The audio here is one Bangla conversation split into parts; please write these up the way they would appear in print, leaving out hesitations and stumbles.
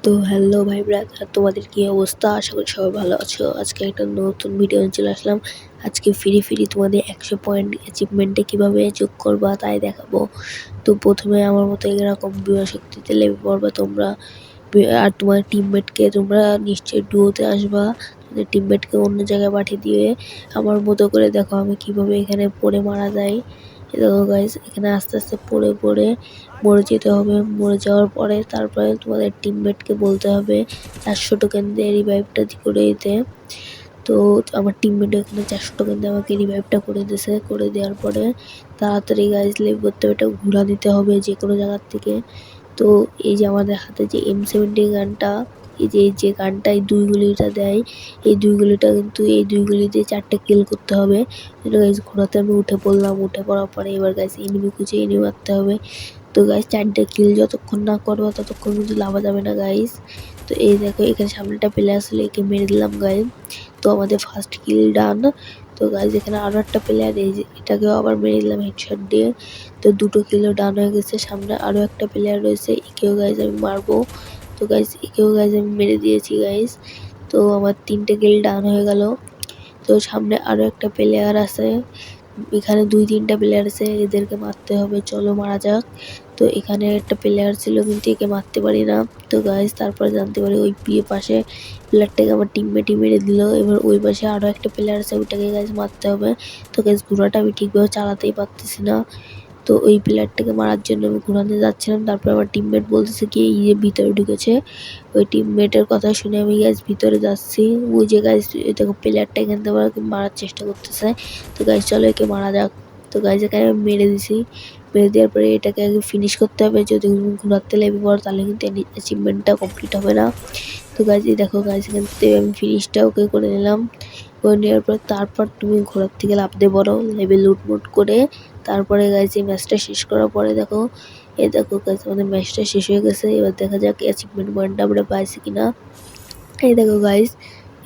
তো হ্যালো ভাই ব্রাদার, তোমাদের কি অবস্থা? আশা করি সবাই ভালো আছো। আজকে একটা নতুন ভিডিও নিয়ে চলে আসলাম। আজকে ফ্রি তোমাদের 100 পয়েন্ট অ্যাচিভমেন্টে কিভাবে যোগ করবা তাই দেখাবো। তো প্রথমে আমার মতো এরকম বিমা শক্তিতে লেগে পড়বা তোমরা, আর তোমার টিমমেটকে তোমরা নিশ্চয়ই ডুয়োতে আসবা। তোমাদের টিমমেটকে অন্য জায়গায় পাঠিয়ে দিয়ে আমার মতো করে দেখো আমি কিভাবে এখানে পড়ে মারা যাই। দেখো গাইস, এখানে আস্তে আস্তে পড়ে পড়ে মরে যেতে হবে। মরে যাওয়ার পরে তারপরে তোমাদের টিমমেটকে বলতে হবে 400 টোকেন দিয়ে রিভাইভটা করে দিতে। তো আমার টিমমেট এখানে 400 টোকেন দিয়ে আমাকে রিভাইভটা করে দিয়েছে। করে দেওয়ার পরে তাড়াতাড়ি গাইস লেভ করতে হবে, এটা ঘোরা দিতে হবে যে কোনো জায়গার থেকে। তো এই যে আমাদের হাতে যে M70 গানটা, এই যে গানটায় 2 গুলিটা দেয়, এই 2 গুলিটা কিন্তু এই 2 গুলি দিয়ে 4টে কিল করতে হবে। এটা গাইস ঘোরাতে আমি উঠে পড়লাম। উঠে পড়ার পরে এবার গাইস এনিমি খুঁজে এনিমি মারতে হবে। তো গাইস 4টে কিল যতক্ষণ না করবো ততক্ষণ কিন্তু লাভা যাবে না গাইস। তো এই দেখো এখানে সামনে একটা প্লেয়ার ছিল, একে মেরে দিলাম গাইস। তো আমাদের ফার্স্ট কিল ডান। তো গাইস এখানে আরো একটা প্লেয়ার, এই যে এটাকেও আবার মেরে দিলাম হেডশট দিয়ে। তো 2টো কিলও ডান হয়ে গেছে। সামনে আরো একটা প্লেয়ার রয়েছে, একেও গাইস আমি মারবো। তো গাইস একেও গাইস আমি মেরে দিয়েছি গাইস। তো আমার 3টে কিল ডান হয়ে গেল। তো সামনে আরো একটা প্লেয়ার আছে, এখানে 2-3টা প্লেয়ার আছে, এদেরকে মারতে হবে। চলো মারা যাক। তো এখানে একটা প্লেয়ার ছিল কিন্তু একে মারতে পারি না। তো গাইস তারপরে জানতে পারি ওই পাশে প্লেয়ারটাকে আমার টিমমেটই মেরে দিল। এবার ওই পাশে আরো একটা প্লেয়ার আছে, ওইটাকে গাইস মারতে হবে। তো গাইস ঘোড়াটা আমি ঠিকভাবে চালাতেই পারতেছি না। তো ওই প্লেয়ারটাকে মারার জন্য আমি ঘোরাতে যাচ্ছিলাম। তারপর আমার টিমমেট বলতেছে কি এই যে ভিতরে ঢুকেছে। ওই টিমমেটের কথা শুনে আমি গাইস ভিতরে যাচ্ছি। ওই যে গাইস দেখো প্লেয়ারটা এখান থেকে আমাকে মারার চেষ্টা করতেছে। তো গাইস চলো একে মারা যাক। তো গাইস এখানে আমি মেরে দিছি। মেরে দেওয়ার পরে এটাকে আগে ফিনিশ করতে হবে। যদি ঘোরাতে লেগে পড়ো তাহলে কিন্তু অ্যাচিভমেন্টটা কমপ্লিট হবে না। তো গাইস এই দেখো গাইস এখান থেকে আমি ফিনিশটা ওকে করে নিলাম। করে নেওয়ার পর তারপর তুমি ঘোড়ার থেকে লাফতে পারো লেভেল লুটমুট করে। তারপরে গাইস এই ম্যাচটা শেষ করার পরে দেখো, এই দেখো গাইস আমাদের ম্যাচটা শেষ হয়ে গেছে। এবার দেখা যাক অ্যাচিভমেন্ট পয়েন্টটা আমরা পাইছি কিনা। এই দেখো গাইস,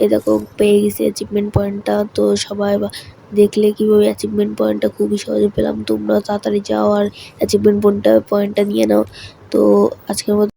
এই দেখো পেয়ে গেছি অ্যাচিভমেন্ট পয়েন্টটা। তো সবাই দেখলে কিভাবে অ্যাচিভমেন্ট পয়েন্টটা খুবই সহজে পেলাম। তোমরা তাড়াতাড়ি যাও আর অ্যাচিভমেন্ট পয়েন্টটা নিয়ে নাও। তো আজকের মতো